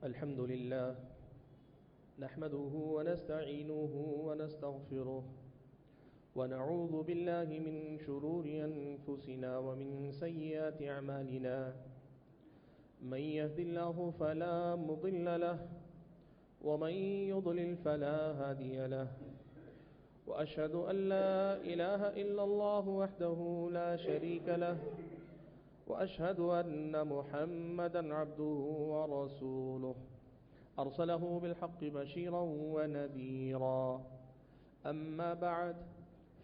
الحمد لله نحمده ونستعينه ونستغفره ونعوذ بالله من شرور أنفسنا ومن سيئات أعمالنا من يهد الله فلا مضل له ومن يضلل فلا هادي له وأشهد أن لا إله إلا الله وحده لا شريك له وأشهد أن محمدا عبده ورسوله أرسله بالحق بشيرا ونذيرا أما بعد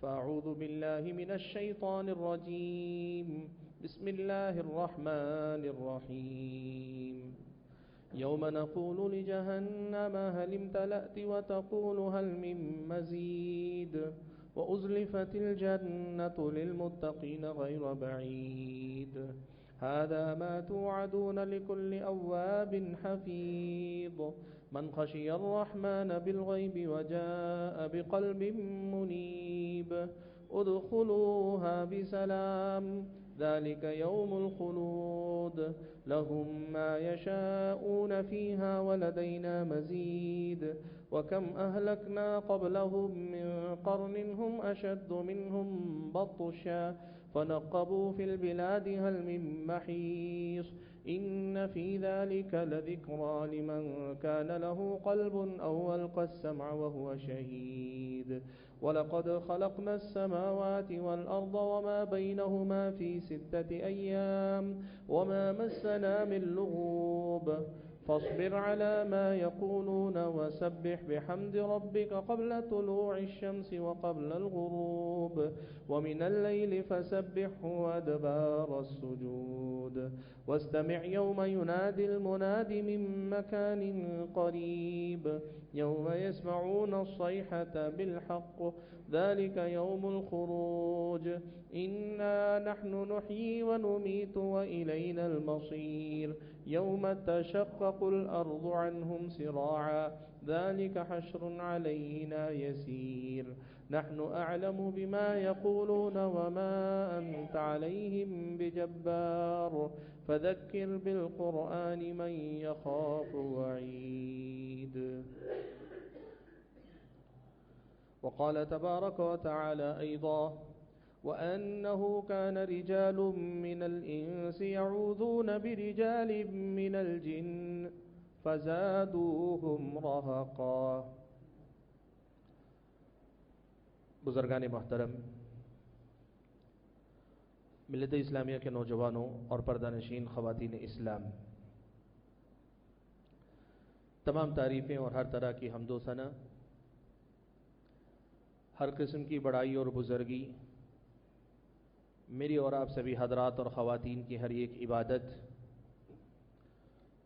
فأعوذ بالله من الشيطان الرجيم بسم الله الرحمن الرحيم يوم نقول لجهنم هل امتلأت وتقول هل من مزيد وأزلفت الجنة للمتقين غير بعيد هذا ما توعدون لكل أواب حفيظ من خشي الرحمن بالغيب وجاء بقلب منيب ادخلوها بسلام ذلك يوم الخلود لهم ما يشاءون فيها ولدينا مزيد وكم أهلكنا قبلهم من قرن هم أشد منهم بطشا فنقبوا في البلاد هل من محيص إن في ذلك لذكرى لمن كان له قلب أو ألقى السمع وهو شهيد ولقد خلقنا السماوات والأرض وما بينهما في 6 أيام وما مسنا من لغوب فاصبر على ما يقولون وسبح بحمد ربك قبل طلوع الشمس وقبل الغروب ومن الليل فسبحه وأدبار السجود واستمع يوم ينادي المناد من مكان قريب يوم يسمعون الصيحة بالحق ذلك يوم الخروج إنا نحن نحيي ونميت وإلينا المصير يوم تشقق الأرض عنهم سراعا ذلك حشر علينا يسير نحن أعلم بما يقولون وما أنت عليهم بجبار فذكر بالقرآن من يخاف وعيد وقال تبارك وتعالى أيضا وأنه كان رجال من الإنس يعوذون برجال من الجن فزادوهم رهقا. بزرگان محترم، ملت اسلامیہ کے نوجوانوں اور پردہ نشین خواتین اسلام، تمام تعریفیں اور ہر طرح کی حمد و ثنا، ہر قسم کی بڑائی اور بزرگی میری اور آپ سبھی حضرات اور خواتین کی ہر ایک عبادت،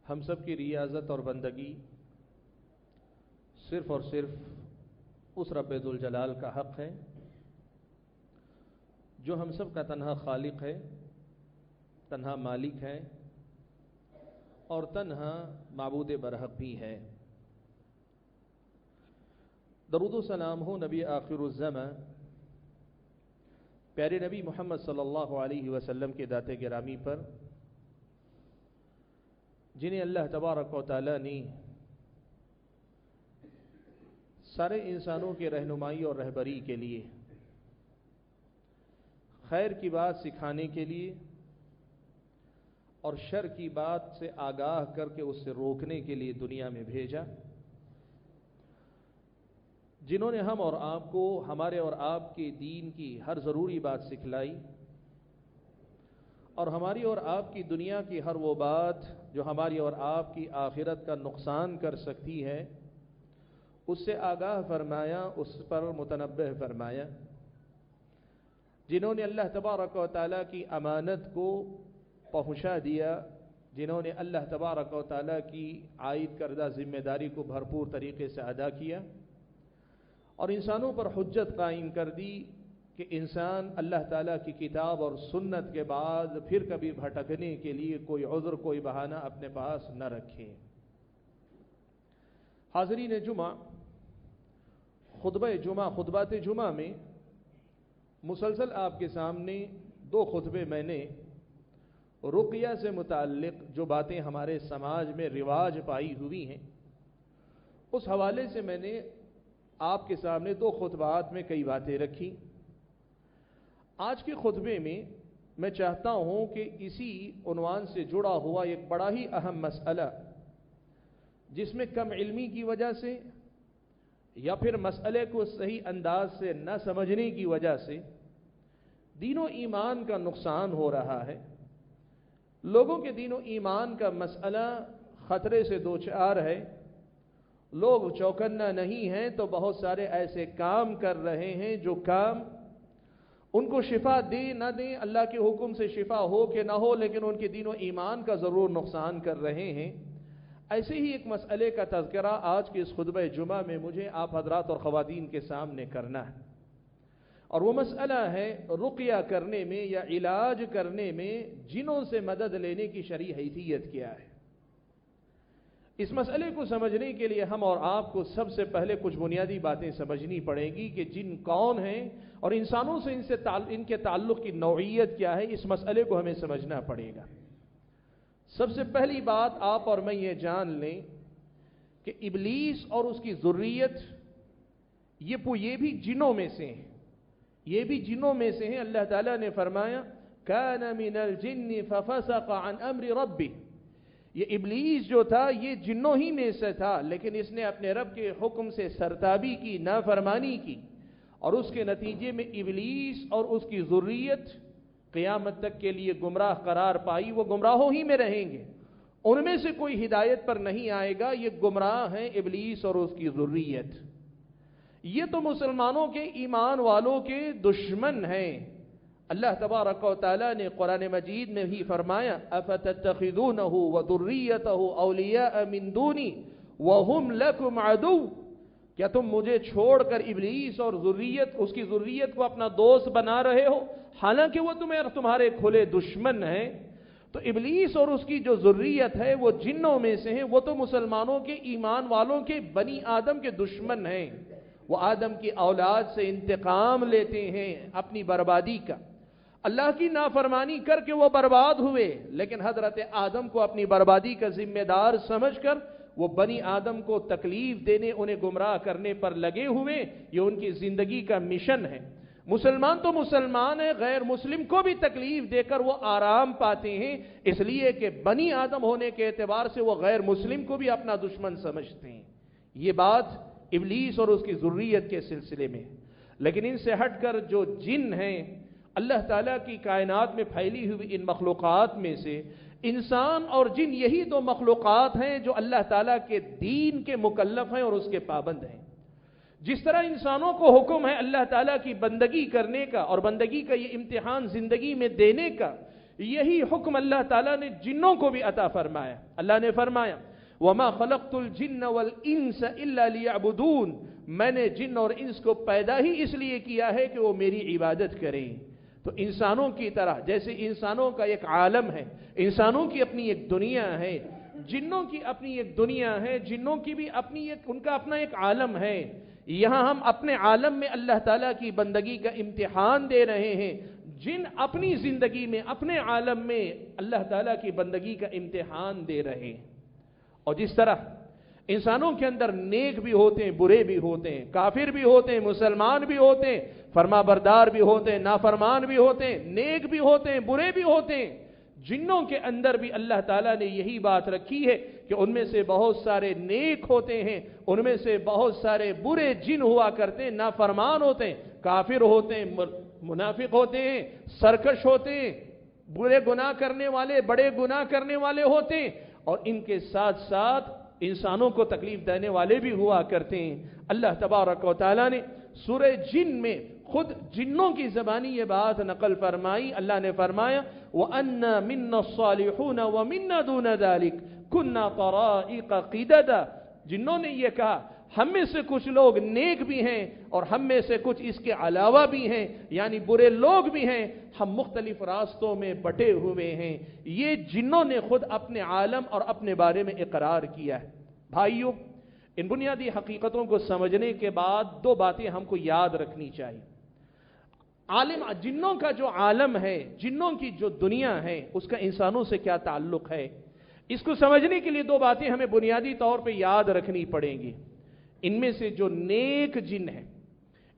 ہم سب کی ریاضت اور بندگی صرف اور صرف اس رب ذوالجلال کا حق ہے جو ہم سب کا تنہا خالق ہے، تنہا مالک ہے اور تنہا معبود برحق بھی ہے۔ درود و سلام ہو نبی آخر الزمان پیارے نبی محمد صلی اللہ علیہ وسلم کے ذات گرامی پر، جنہیں اللہ تبارک و تعالی نے سارے انسانوں کے رہنمائی اور رہبری کے لیے، خیر کی بات سکھانے کے لیے اور شر کی بات سے آگاہ کر کے اس سے روکنے کے لیے دنیا میں بھیجا، جنہوں نے ہم اور آپ کو ہمارے اور آپ کے دین کی ہر ضروری بات سکھلائی اور ہماری اور آپ کی دنیا کی ہر وہ بات جو ہماری اور آپ کی آخرت کا نقصان کر سکتی ہے اس سے آگاہ فرمایا، اس پر متنبہ فرمایا، جنہوں نے اللہ تبارک و تعالیٰ کی امانت کو پہنچا دیا، جنہوں نے اللہ تبارک و تعالیٰ کی عائد کردہ ذمہ داری کو بھرپور طریقے سے ادا کیا اور انسانوں پر حجت قائم کر دی کہ انسان اللہ تعالیٰ کی کتاب اور سنت کے بعد پھر کبھی بھٹکنے کے لیے کوئی عذر، کوئی بہانہ اپنے پاس نہ رکھے۔ حاضرین جمعہ، خطبات جمعہ میں مسلسل آپ کے سامنے 2 خطبے میں نے رقیہ سے متعلق جو باتیں ہمارے سماج میں رواج پائی ہوئی ہیں، اس حوالے سے میں نے آپ کے سامنے 2 خطبات میں کئی باتیں رکھی۔ آج کے خطبے میں میں چاہتا ہوں کہ اسی عنوان سے جڑا ہوا ایک بڑا ہی اہم مسئلہ، جس میں کم علمی کی وجہ سے یا پھر مسئلے کو صحیح انداز سے نہ سمجھنے کی وجہ سے دین و ایمان کا نقصان ہو رہا ہے، لوگوں کے دین و ایمان کا مسئلہ خطرے سے دوچار ہے، لوگ چوکنا نہیں ہیں تو بہت سارے ایسے کام کر رہے ہیں جو کام ان کو شفا دے نہ دیں، اللہ کے حکم سے شفا ہو کہ نہ ہو، لیکن ان کے دین و ایمان کا ضرور نقصان کر رہے ہیں۔ ایسے ہی ایک مسئلے کا تذکرہ آج کے اس خطبہ جمعہ میں مجھے آپ حضرات اور خواتین کے سامنے کرنا ہے، اور وہ مسئلہ ہے رقیہ کرنے میں یا علاج کرنے میں جنوں سے مدد لینے کی شرعی حیثیت کیا ہے۔ اس مسئلے کو سمجھنے کے لیے ہم اور آپ کو سب سے پہلے کچھ بنیادی باتیں سمجھنی پڑیں گی کہ جن کون ہیں اور انسانوں سے ان کے تعلق کی نوعیت کیا ہے، اس مسئلے کو ہمیں سمجھنا پڑے گا۔ سب سے پہلی بات آپ اور میں یہ جان لیں کہ ابلیس اور اس کی ذریت یہ بھی جنوں میں سے ہیں، یہ بھی جنوں میں سے ہیں۔ اللہ تعالیٰ نے فرمایا کان من الجن ففسق عن امر ربه، یہ ابلیس جو تھا یہ جنوں ہی میں سے تھا، لیکن اس نے اپنے رب کے حکم سے سرتابی کی، نافرمانی کی، اور اس کے نتیجے میں ابلیس اور اس کی ذریت قیامت تک کے لیے گمراہ قرار پائی، وہ گمراہوں ہی میں رہیں گے، ان میں سے کوئی ہدایت پر نہیں آئے گا۔ یہ گمراہ ہیں ابلیس اور اس کی ذریت، یہ تو مسلمانوں کے ایمان والوں کے دشمن ہیں۔ اللہ تبارک و تعالیٰ نے قرآن مجید میں ہی فرمایا افتتخذونہ وذریتہ اولیاء من دونی وہم لکم عدو، کیا تم مجھے چھوڑ کر ابلیس اور اس کی ذریت کو اپنا دوست بنا رہے ہو، حالانکہ وہ تمہارے کھلے دشمن ہیں۔ تو ابلیس اور اس کی جو ذریت ہے وہ جنوں میں سے ہیں، وہ تو مسلمانوں کے ایمان والوں کے بنی آدم کے دشمن ہیں، وہ آدم کی اولاد سے انتقام لیتے ہیں اپنی بربادی کا۔ اللہ کی نافرمانی کر کے وہ برباد ہوئے، لیکن حضرت آدم کو اپنی بربادی کا ذمہ دار سمجھ کر وہ بنی آدم کو تکلیف دینے، انہیں گمراہ کرنے پر لگے ہوئے۔ یہ ان کی زندگی کا مشن ہے۔ مسلمان تو مسلمان ہے، غیر مسلم کو بھی تکلیف دے کر وہ آرام پاتے ہیں، اس لیے کہ بنی آدم ہونے کے اعتبار سے وہ غیر مسلم کو بھی اپنا دشمن سمجھتے ہیں۔ یہ بات ابلیس اور اس کی ذریت کے سلسلے میں، لیکن ان سے ہٹ کر جو جن ہیں، اللہ تعالیٰ کی کائنات میں پھیلی ہوئی ان مخلوقات میں سے انسان اور جن یہی 2 مخلوقات ہیں جو اللہ تعالیٰ کے دین کے مکلف ہیں اور اس کے پابند ہیں۔ جس طرح انسانوں کو حکم ہے اللہ تعالیٰ کی بندگی کرنے کا اور بندگی کا یہ امتحان زندگی میں دینے کا، یہی حکم اللہ تعالیٰ نے جنوں کو بھی عطا فرمایا۔ اللہ نے فرمایا وَمَا خَلَقْتُ الْجِنَّ وَالْإِنسَ إِلَّا لِيَعْبُدُونَ، میں نے جن اور انس کو پیدا ہی اس لیے کیا ہے کہ وہ میری عبادت کریں۔ تو انسانوں کی طرح جیسے انسانوں کا ایک عالم ہے، انسانوں کی اپنی ایک دنیا ہے، جنوں کی اپنی ایک دنیا ہے، جنوں کی بھی ان کا اپنا ایک عالم ہے۔ یہاں ہم اپنے عالم میں اللہ تعالیٰ کی بندگی کا امتحان دے رہے ہیں، جن اپنی زندگی میں اپنے عالم میں اللہ تعالیٰ کی بندگی کا امتحان دے رہے ہیں۔ اور جس طرح انسانوں کے اندر نیک بھی ہوتے ہیں، برے بھی ہوتے ہیں، کافر بھی ہوتے ہیں، مسلمان بھی ہوتے ہیں، فرما بردار بھی ہوتے ہیں، نافرمان بھی ہوتے ہیں، نیک بھی ہوتے ہیں، برے بھی ہوتے ہیں۔ جنوں کے اندر بھی اللہ تعالیٰ نے یہی بات رکھی ہے کہ ان میں سے بہت سارے نیک ہوتے ہیں، ان میں سے بہت سارے برے جن ہوا کرتے ہیں، نافرمان ہوتے ہیں، کافر ہوتے ہیں، منافق ہوتے ہیں، سرکش ہوتے ہیں، برے گناہ کرنے والے، بڑے گناہ کرنے والے ہوتے ہیں، اور ان کے ساتھ ساتھ انسانوں کو تکلیف دینے والے بھی ہوا کرتے ہیں۔ اللہ تبارک و تعالیٰ نے سورہ جن میں خود جنوں کی زبانی یہ بات نقل فرمائی۔ اللہ نے فرمایا وَأَنَّا مِنَّا الصَّالِحُونَ وَمِنَّا دُونَ ذَلِكَ كُنَّا طَرَائِقَ قِدَدًا، جنوں نے یہ کہا ہم میں سے کچھ لوگ نیک بھی ہیں اور ہم میں سے کچھ اس کے علاوہ بھی ہیں، یعنی برے لوگ بھی ہیں، ہم مختلف راستوں میں بٹے ہوئے ہیں۔ یہ جنوں نے خود اپنے عالم اور اپنے بارے میں اقرار کیا ہے۔ بھائیو، ان بنیادی حقیقتوں کو سمجھنے کے بعد 2 باتیں ہم کو یاد رکھنی چاہیے۔ عالم جنوں کا جو عالم ہے، جنوں کی جو دنیا ہے، اس کا انسانوں سے کیا تعلق ہے، اس کو سمجھنے کے لیے دو باتیں ہمیں بنیادی طور پہ یاد رکھنی پڑیں گی۔ ان میں سے جو نیک جن ہیں،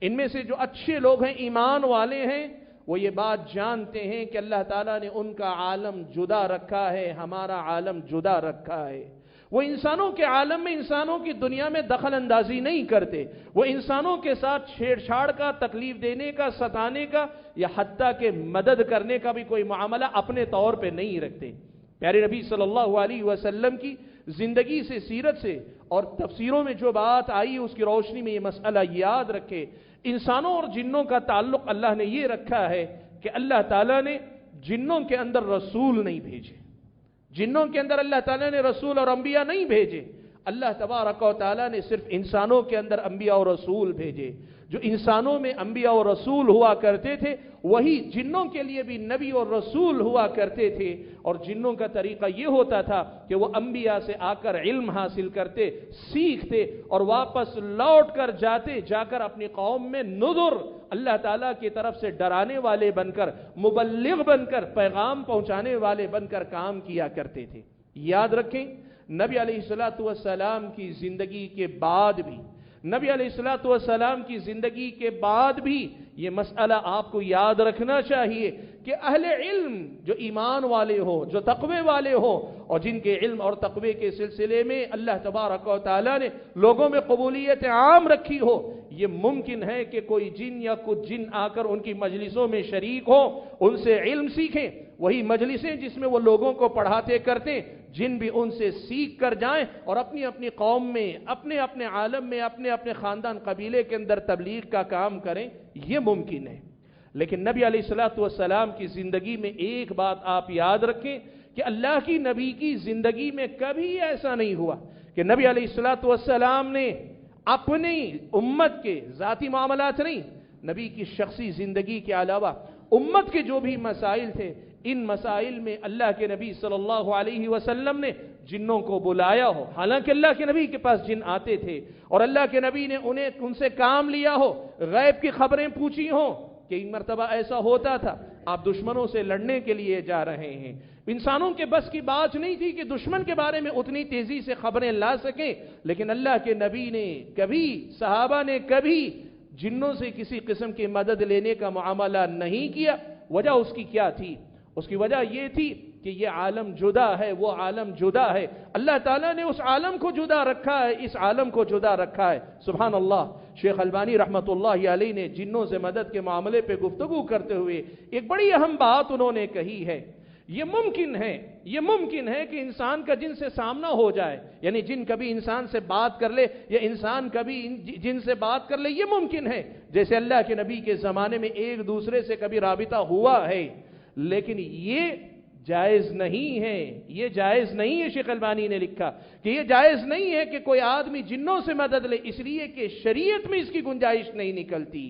ان میں سے جو اچھے لوگ ہیں، ایمان والے ہیں، وہ یہ بات جانتے ہیں کہ اللہ تعالیٰ نے ان کا عالم جدا رکھا ہے، ہمارا عالم جدا رکھا ہے۔ وہ انسانوں کے عالم میں، انسانوں کی دنیا میں دخل اندازی نہیں کرتے، وہ انسانوں کے ساتھ چھیڑ چھاڑ کا، تکلیف دینے کا، ستانے کا یا حتیٰ کہ مدد کرنے کا بھی کوئی معاملہ اپنے طور پہ نہیں رکھتے۔ پیارے نبی صلی اللہ علیہ وسلم کی زندگی سے، سیرت سے اور تفسیروں میں جو بات آئی اس کی روشنی میں یہ مسئلہ یاد رکھے، انسانوں اور جنوں کا تعلق اللہ نے یہ رکھا ہے کہ اللہ تعالیٰ نے جنوں کے اندر رسول نہیں بھیجے، جنوں کے اندر اللہ تعالیٰ نے رسول اور انبیاء نہیں بھیجے، اللہ تبارک و تعالیٰ نے صرف انسانوں کے اندر انبیاء اور رسول بھیجے۔ جو انسانوں میں انبیاء اور رسول ہوا کرتے تھے وہی جنوں کے لیے بھی نبی اور رسول ہوا کرتے تھے، اور جنوں کا طریقہ یہ ہوتا تھا کہ وہ انبیاء سے آ کر علم حاصل کرتے، سیکھتے اور واپس لوٹ کر جا کر اپنی قوم میں نذر، اللہ تعالیٰ کی طرف سے ڈرانے والے بن کر، مبلغ بن کر، پیغام پہنچانے والے بن کر کام کیا کرتے تھے۔ یاد رکھیں، نبی علیہ السلام کی زندگی کے بعد بھی، نبی علیہ السلام کی زندگی کے بعد بھی یہ مسئلہ آپ کو یاد رکھنا چاہیے کہ اہل علم جو ایمان والے ہو، جو تقوی والے ہو، اور جن کے علم اور تقوی کے سلسلے میں اللہ تبارک و تعالیٰ نے لوگوں میں قبولیت عام رکھی ہو، یہ ممکن ہے کہ کوئی جن یا کچھ جن آ کر ان کی مجلسوں میں شریک ہو، ان سے علم سیکھیں۔ وہی مجلسیں جس میں وہ لوگوں کو پڑھاتے کرتے، جن بھی ان سے سیکھ کر جائیں اور اپنی اپنی قوم میں، اپنے اپنے عالم میں، اپنے اپنے خاندان قبیلے کے اندر تبلیغ کا کام کریں، یہ ممکن ہے۔ لیکن نبی علیہ السلام کی زندگی میں ایک بات آپ یاد رکھیں کہ اللہ کی نبی کی زندگی میں کبھی ایسا نہیں ہوا کہ نبی علیہ السلام نے اپنی امت کے ذاتی معاملات نہیں، نبی کی شخصی زندگی کے علاوہ امت کے جو بھی مسائل تھے، ان مسائل میں اللہ کے نبی صلی اللہ علیہ وسلم نے جنوں کو بلایا ہو۔ حالانکہ اللہ کے نبی کے پاس جن آتے تھے اور اللہ کے نبی نے ان سے کام لیا ہو، غیب کی خبریں پوچھی ہوں کہ ایک مرتبہ ایسا ہوتا تھا، آپ دشمنوں سے لڑنے کے لیے جا رہے ہیں۔ انسانوں کے بس کی بات نہیں تھی کہ دشمن کے بارے میں اتنی تیزی سے خبریں لا سکیں، لیکن اللہ کے نبی نے کبھی، صحابہ نے کبھی جنوں سے کسی قسم کی مدد لینے کا معاملہ نہیں کیا۔ وجہ اس کی کیا تھی؟ اس کی وجہ یہ تھی کہ یہ عالم جدا ہے، وہ عالم جدا ہے، اللہ تعالیٰ نے اس عالم کو جدا رکھا ہے، اس عالم کو جدا رکھا ہے۔ سبحان اللہ۔ شیخ البانی رحمت اللہ علیہ نے جنوں سے مدد کے معاملے پہ گفتگو کرتے ہوئے ایک بڑی اہم بات انہوں نے کہی ہے۔ یہ ممکن ہے کہ انسان کا جن سے سامنا ہو جائے، یعنی جن کبھی انسان سے بات کر لے یا انسان کبھی جن سے بات کر لے، یہ ممکن ہے، جیسے اللہ کے نبی کے زمانے میں ایک دوسرے سے کبھی رابطہ ہوا ہے، لیکن یہ جائز نہیں ہے، یہ جائز نہیں ہے۔ شیخ البانی نے لکھا کہ یہ جائز نہیں ہے کہ کوئی آدمی جنوں سے مدد لے، اس لیے کہ شریعت میں اس کی گنجائش نہیں نکلتی۔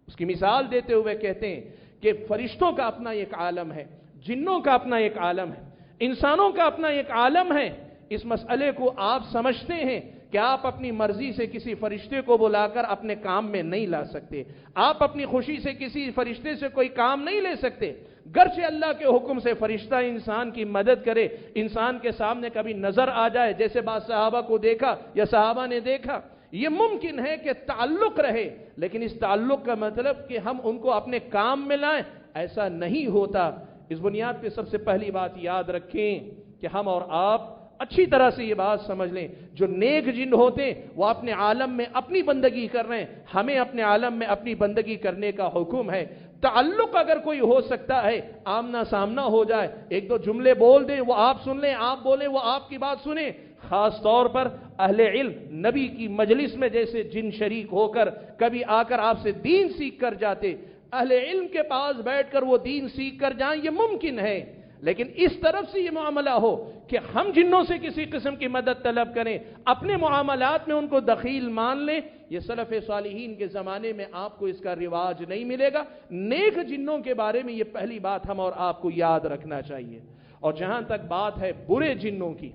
اس کی مثال دیتے ہوئے کہتے ہیں کہ فرشتوں کا اپنا ایک عالم ہے، جنوں کا اپنا ایک عالم ہے، انسانوں کا اپنا ایک عالم ہے۔ اس مسئلے کو آپ سمجھتے ہیں کہ آپ اپنی مرضی سے کسی فرشتے کو بلا کر اپنے کام میں نہیں لا سکتے، آپ اپنی خوشی سے کسی فرشتے سے کوئی کام نہیں لے سکتے، گرچہ اللہ کے حکم سے فرشتہ انسان کی مدد کرے، انسان کے سامنے کبھی نظر آ جائے، جیسے بعض صحابہ کو دیکھا یا صحابہ نے دیکھا، یہ ممکن ہے کہ تعلق رہے، لیکن اس تعلق کا مطلب کہ ہم ان کو اپنے کام میں لائیں، ایسا نہیں ہوتا۔ اس بنیاد پہ سب سے پہلی بات یاد رکھیں کہ ہم اور آپ اچھی طرح سے یہ بات سمجھ لیں، جو نیک جن ہوتے ہیں وہ اپنے عالم میں اپنی بندگی کر رہے ہیں، ہمیں اپنے عالم میں اپنی بندگی کرنے کا حکم ہے۔ تعلق اگر کوئی ہو سکتا ہے، آمنا سامنا ہو جائے، ایک دو جملے بول دیں، وہ آپ سن لیں، آپ بولیں، وہ آپ کی بات سنیں، خاص طور پر اہل علم نبی کی مجلس میں جیسے جن شریک ہو کر کبھی آ کر آپ سے دین سیکھ کر جاتے، اہل علم کے پاس بیٹھ کر وہ دین سیکھ کر جائیں، یہ ممکن ہے، لیکن اس طرف سے یہ معاملہ ہو کہ ہم جنوں سے کسی قسم کی مدد طلب کریں، اپنے معاملات میں ان کو دخیل مان لیں، یہ سلف صالحین کے زمانے میں آپ کو اس کا رواج نہیں ملے گا۔ نیک جنوں کے بارے میں یہ پہلی بات ہم اور آپ کو یاد رکھنا چاہیے۔ اور جہاں تک بات ہے برے جنوں کی،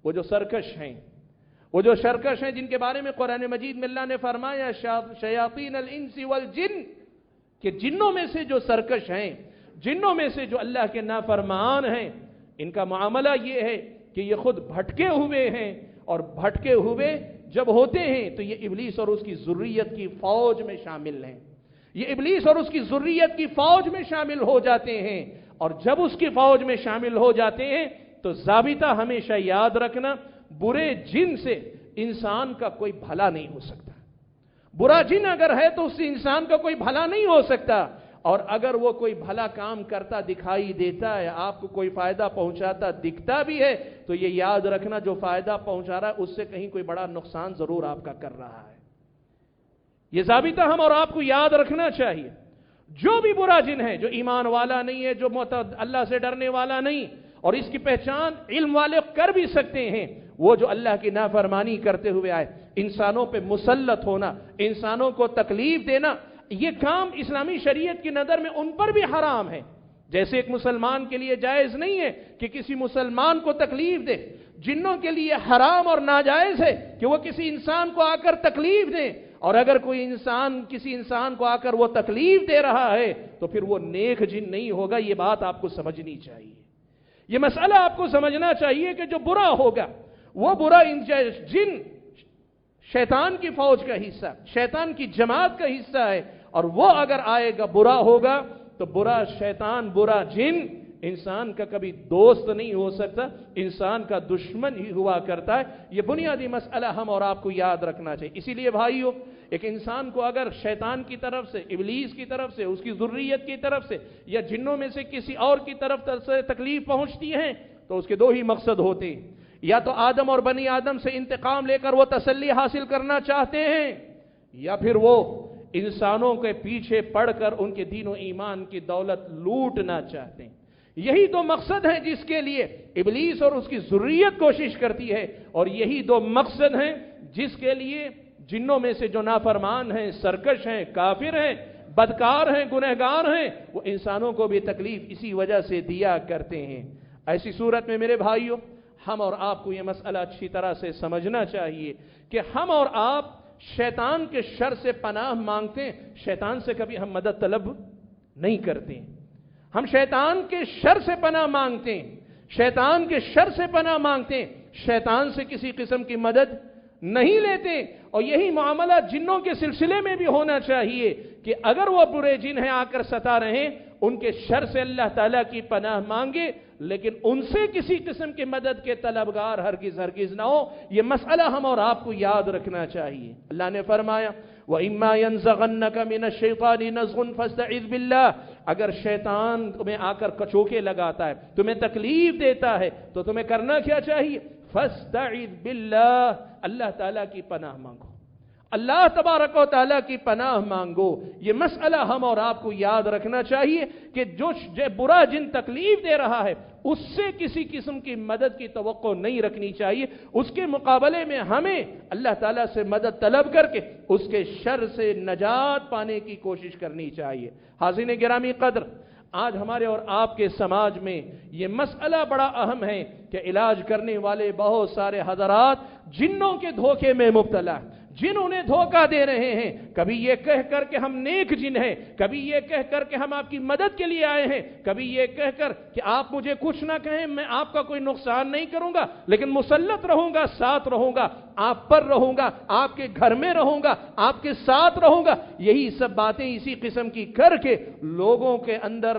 وہ جو سرکش ہیں، جن کے بارے میں قرآن مجید میں اللہ نے فرمایا شیاطین الانس والجن، کہ جنوں میں سے جو سرکش ہیں، جنوں میں سے جو اللہ کے نافرمان ہیں، ان کا معاملہ یہ ہے کہ یہ خود بھٹکے ہوئے ہیں، اور بھٹکے ہوئے جب ہوتے ہیں تو یہ ابلیس اور اس کی ذریت کی فوج میں شامل ہیں، یہ ابلیس اور اس کی ذریت کی فوج میں شامل ہو جاتے ہیں، اور جب اس کی فوج میں شامل ہو جاتے ہیں تو ضابطہ ہمیشہ یاد رکھنا، برے جن سے انسان کا کوئی بھلا نہیں ہو سکتا۔ برا جن اگر ہے تو اس سے انسان کا کوئی بھلا نہیں ہو سکتا، اور اگر وہ کوئی بھلا کام کرتا دکھائی دیتا ہے، آپ کو کوئی فائدہ پہنچاتا دکھتا بھی ہے، تو یہ یاد رکھنا جو فائدہ پہنچا رہا ہے اس سے کہیں کوئی بڑا نقصان ضرور آپ کا کر رہا ہے۔ یہ ضابطہ ہم اور آپ کو یاد رکھنا چاہیے۔ جو بھی برا جن ہے، جو ایمان والا نہیں ہے، جو اللہ سے ڈرنے والا نہیں، اور اس کی پہچان علم والے کر بھی سکتے ہیں، وہ جو اللہ کی نافرمانی کرتے ہوئے آئے، انسانوں پہ مسلط ہونا، انسانوں کو تکلیف دینا، یہ کام اسلامی شریعت کی نظر میں ان پر بھی حرام ہے۔ جیسے ایک مسلمان کے لیے جائز نہیں ہے کہ کسی مسلمان کو تکلیف دے، جنوں کے لیے حرام اور ناجائز ہے کہ وہ کسی انسان کو آ کر تکلیف دیں، اور اگر کوئی انسان کسی انسان کو آ کر وہ تکلیف دے رہا ہے تو پھر وہ نیک جن نہیں ہوگا۔ یہ بات آپ کو سمجھنی چاہیے، یہ مسئلہ آپ کو سمجھنا چاہیے کہ جو برا ہوگا وہ برا جن شیطان کی فوج کا حصہ، شیطان کی جماعت کا حصہ ہے، اور وہ اگر آئے گا برا ہوگا تو برا شیطان، برا جن انسان کا کبھی دوست نہیں ہو سکتا، انسان کا دشمن ہی ہوا کرتا ہے۔ یہ بنیادی مسئلہ ہم اور آپ کو یاد رکھنا چاہیے۔ اسی لیے بھائیو، ایک انسان کو اگر شیطان کی طرف سے، ابلیس کی طرف سے، اس کی ذریت کی طرف سے، یا جنوں میں سے کسی اور کی طرف سے تکلیف پہنچتی ہے تو اس کے دو ہی مقصد ہوتے ہیں، یا تو آدم اور بنی آدم سے انتقام لے کر وہ تسلی حاصل کرنا چاہتے ہیں، یا پھر وہ انسانوں کے پیچھے پڑ کر ان کے دین و ایمان کی دولت لوٹنا چاہتے ہیں۔ یہی دو مقصد ہیں جس کے لیے ابلیس اور اس کی ذریت کوشش کرتی ہے، اور یہی دو مقصد ہیں جس کے لیے جنوں میں سے جو نافرمان ہیں، سرکش ہیں، کافر ہیں، بدکار ہیں، گنہگار ہیں، وہ انسانوں کو بھی تکلیف اسی وجہ سے دیا کرتے ہیں۔ ایسی صورت میں میرے بھائیوں، ہم اور آپ کو یہ مسئلہ اچھی طرح سے سمجھنا چاہیے کہ ہم اور آپ شیطان کے شر سے پناہ مانگتے ہیں، شیطان سے کبھی ہم مدد طلب نہیں کرتے ہیں۔ ہم شیطان کے شر سے پناہ مانگتے ہیں، شیطان کے شر سے پناہ مانگتے ہیں، شیطان سے کسی قسم کی مدد نہیں لیتے۔ اور یہی معاملہ جنوں کے سلسلے میں بھی ہونا چاہیے کہ اگر وہ برے جن ہیں آ کر ستا رہیں، ان کے شر سے اللہ تعالیٰ کی پناہ مانگے، لیکن ان سے کسی قسم کی مدد کے طلبگار ہرگز نہ ہو۔ یہ مسئلہ ہم اور آپ کو یاد رکھنا چاہیے۔ اللہ نے فرمایا وَإِمَّا يَنزَغَنَّكَ مِنَ الشَّيْطَانِ نَزْغٌ فَاسْتَعِذْ بِاللَّهِ، اگر شیطان تمہیں آ کر کچوکے لگاتا ہے، تمہیں تکلیف دیتا ہے، تو تمہیں کرنا کیا چاہیے؟ فَاسْتَعِذْ بِاللَّهِ، اللہ تعالیٰ کی پناہ مانگو، اللہ تبارک و تعالیٰ کی پناہ مانگو۔ یہ مسئلہ ہم اور آپ کو یاد رکھنا چاہیے کہ جو برا جن تکلیف دے رہا ہے اس سے کسی قسم کی مدد کی توقع نہیں رکھنی چاہیے، اس کے مقابلے میں ہمیں اللہ تعالیٰ سے مدد طلب کر کے اس کے شر سے نجات پانے کی کوشش کرنی چاہیے۔ حاضرین گرامی قدر، آج ہمارے اور آپ کے سماج میں یہ مسئلہ بڑا اہم ہے کہ علاج کرنے والے بہت سارے حضرات جنوں کے دھوکے میں مبتلا ہیں، جن انہیں دھوکہ دے رہے ہیں، کبھی یہ کہہ کر کہ ہم نیک جن ہیں، کبھی یہ کہہ کر کہ ہم آپ کی مدد کے لیے آئے ہیں، کبھی یہ کہہ کر کہ آپ مجھے کچھ نہ کہیں، میں آپ کا کوئی نقصان نہیں کروں گا، لیکن مسلط رہوں گا، ساتھ رہوں گا، آپ پر رہوں گا، آپ کے گھر میں رہوں گا، آپ کے ساتھ رہوں گا۔ یہی سب باتیں اسی قسم کی کر کے لوگوں کے اندر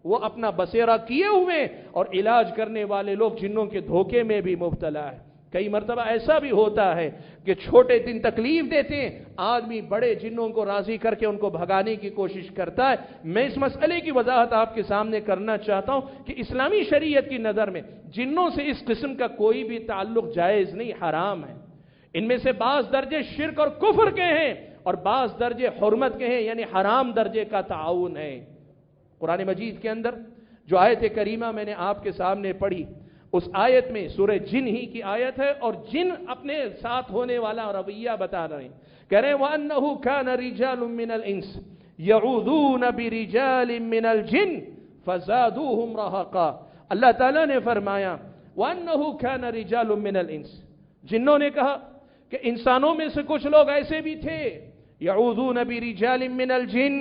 وہ اپنا بسیرا کیے ہوئے، اور علاج کرنے والے لوگ جنوں کے دھوکے میں بھی مبتلا ہے۔ کئی مرتبہ ایسا بھی ہوتا ہے کہ چھوٹے دن تکلیف دیتے ہیں، آدمی بڑے جنوں کو راضی کر کے ان کو بھگانے کی کوشش کرتا ہے۔ میں اس مسئلے کی وضاحت آپ کے سامنے کرنا چاہتا ہوں کہ اسلامی شریعت کی نظر میں جنوں سے اس قسم کا کوئی بھی تعلق جائز نہیں، حرام ہے۔ ان میں سے بعض درجے شرک اور کفر کے ہیں، اور بعض درجے حرمت کے ہیں، یعنی حرام درجے کا تعاون ہے۔ قرآن مجید کے اندر جو آیت کریمہ میں نے آپ کے سامنے پڑھی، اس آیت میں سورہ جن ہی کی آیت ہے، اور جن اپنے ساتھ ہونے والا رویہ بتا رہے ہیں، کہہ رہے ہیں وَأَنَّهُ كَانَ رِجَالٌ مِّنَ الْإِنسِ يَعُوذُونَ بِرِجَالٍ مِّنَ الْجِنِّ فَزَادُوهُمْ رَهَقًا۔ اللہ تعالیٰ نے فرمایا وَأَنَّهُ كَانَ رِجَالٌ مِّنَ الْإِنسِ، جنوں نے کہا کہ انسانوں میں سے کچھ لوگ ایسے بھی تھے، يَعُوذُونَ بِرِجَالٍ مِّنَ الْجِنِّ،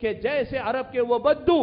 کہ جیسے عرب کے وہ بدو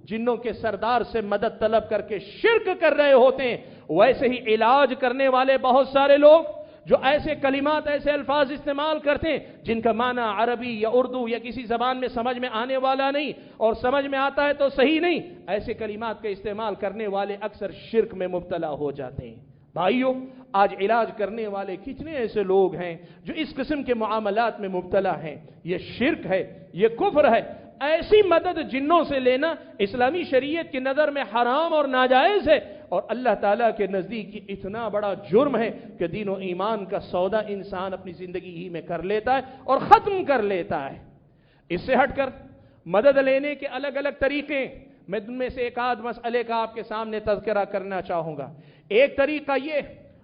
جنوں کے سردار سے مدد طلب کر کے شرک کر رہے ہوتے ہیں، ویسے ہی علاج کرنے والے بہت سارے لوگ جو ایسے کلمات، ایسے الفاظ استعمال کرتے ہیں جن کا معنی عربی یا اردو یا کسی زبان میں سمجھ میں آنے والا نہیں، اور سمجھ میں آتا ہے تو صحیح نہیں، ایسے کلمات کا استعمال کرنے والے اکثر شرک میں مبتلا ہو جاتے ہیں۔ بھائیو، آج علاج کرنے والے کتنے ایسے لوگ ہیں جو اس قسم کے معاملات میں مبتلا ہیں۔ یہ شرک ہے، یہ کفر ہے۔ ایسی مدد جنوں سے لینا اسلامی شریعت کی نظر میں حرام اور ناجائز ہے، اور اللہ تعالیٰ کے نزدیک اتنا بڑا جرم ہے کہ دین و ایمان کا سودا انسان اپنی زندگی ہی میں کر لیتا ہے اور ختم کر لیتا ہے۔ اس سے ہٹ کر مدد لینے کے الگ الگ طریقے، میں ان میں سے ایک آدھ مسئلے کا آپ کے سامنے تذکرہ کرنا چاہوں گا۔ ایک طریقہ یہ،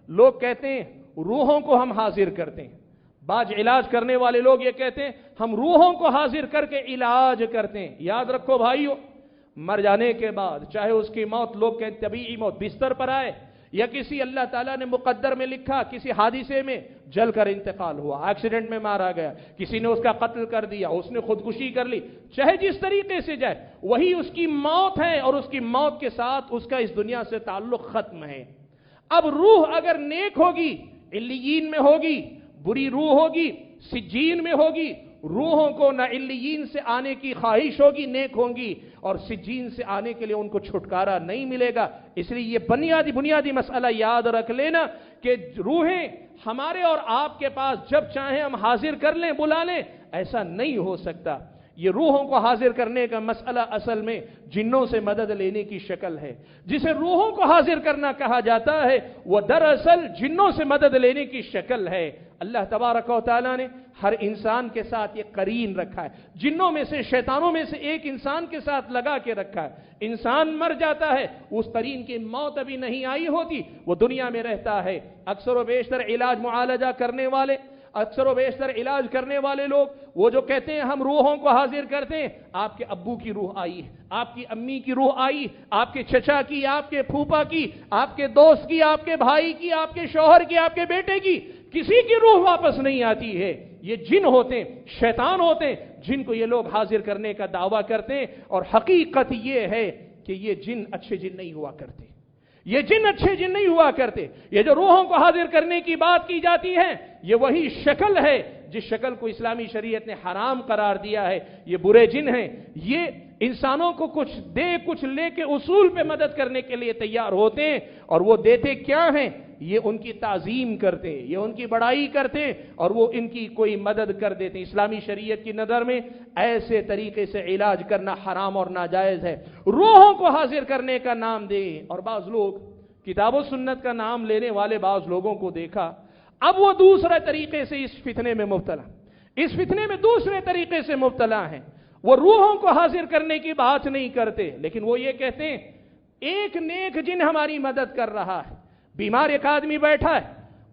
لوگ کہتے ہیں روحوں کو ہم حاضر کرتے ہیں۔ بعض علاج کرنے والے لوگ یہ کہتے ہیں ہم روحوں کو حاضر کر کے علاج کرتے ہیں۔ یاد رکھو بھائیو، مر جانے کے بعد چاہے اس کی موت، لوگ کہتے طبیعی موت، بستر پر آئے، یا کسی اللہ تعالیٰ نے مقدر میں لکھا کسی حادثے میں جل کر انتقال ہوا، ایکسیڈنٹ میں مارا گیا، کسی نے اس کا قتل کر دیا، اس نے خودکشی کر لی، چاہے جس طریقے سے جائے، وہی اس کی موت ہے، اور اس کی موت کے ساتھ اس کا اس دنیا سے تعلق ختم ہے۔ اب روح اگر نیک ہوگی، علیین میں ہوگی، بری روح ہوگی، سجین میں ہوگی، روحوں کو نہ علیین سے آنے کی خواہش ہوگی، نیک ہوں گی، اور سجین سے آنے کے لیے ان کو چھٹکارا نہیں ملے گا۔ اس لیے یہ بنیادی مسئلہ یاد رکھ لینا کہ روحیں ہمارے اور آپ کے پاس جب چاہیں ہم حاضر کر لیں، بلا لیں، ایسا نہیں ہو سکتا۔ یہ روحوں کو حاضر کرنے کا مسئلہ اصل میں جنوں سے مدد لینے کی شکل ہے۔ جسے روحوں کو حاضر کرنا کہا جاتا ہے وہ دراصل جنوں سے مدد لینے کی شکل ہے۔ اللہ تبارک و تعالیٰ نے ہر انسان کے ساتھ یہ قرین رکھا ہے، جنوں میں سے، شیطانوں میں سے ایک انسان کے ساتھ لگا کے رکھا ہے۔ انسان مر جاتا ہے، اس قرین کی موت ابھی نہیں آئی ہوتی، وہ دنیا میں رہتا ہے۔ اکثر و بیشتر علاج معالجہ کرنے والے، اکثر و بیشتر علاج کرنے والے لوگ وہ جو کہتے ہیں ہم روحوں کو حاضر کرتے ہیں، آپ کے ابو کی روح آئی، آپ کی امی کی روح آئی، آپ کے چچا کی، آپ کے پھوپا کی، آپ کے دوست کی، آپ کے بھائی کی، آپ کے شوہر کی، آپ کے بیٹے کی، کسی کی روح واپس نہیں آتی ہے۔ یہ جن ہوتے ہیں، شیطان ہوتے ہیں، جن کو یہ لوگ حاضر کرنے کا دعویٰ کرتے ہیں، اور حقیقت یہ ہے کہ یہ جن اچھے جن نہیں ہوا کرتے، یہ جن اچھے جن نہیں ہوا کرتے۔ یہ جو روحوں کو حاضر کرنے کی بات کی جاتی ہے، یہ وہی شکل ہے جس شکل کو اسلامی شریعت نے حرام قرار دیا ہے۔ یہ برے جن ہیں، یہ انسانوں کو کچھ دے کچھ لے کے اصول پہ مدد کرنے کے لیے تیار ہوتے ہیں، اور وہ دیتے کیا ہیں؟ یہ ان کی تعظیم کرتے ہیں، یہ ان کی بڑائی کرتے ہیں، اور وہ ان کی کوئی مدد کر دیتے ہیں۔ اسلامی شریعت کی نظر میں ایسے طریقے سے علاج کرنا حرام اور ناجائز ہے۔ روحوں کو حاضر کرنے کا نام دے، اور بعض لوگ کتاب و سنت کا نام لینے والے بعض لوگوں کو دیکھا، اب وہ دوسرے طریقے سے اس فتنے میں مبتلا، اس فتنے میں دوسرے طریقے سے مبتلا ہیں۔ وہ روحوں کو حاضر کرنے کی بات نہیں کرتے، لیکن وہ یہ کہتے ہیں ایک نیک جن ہماری مدد کر رہا ہے۔ بیمار ایک آدمی بیٹھا ہے،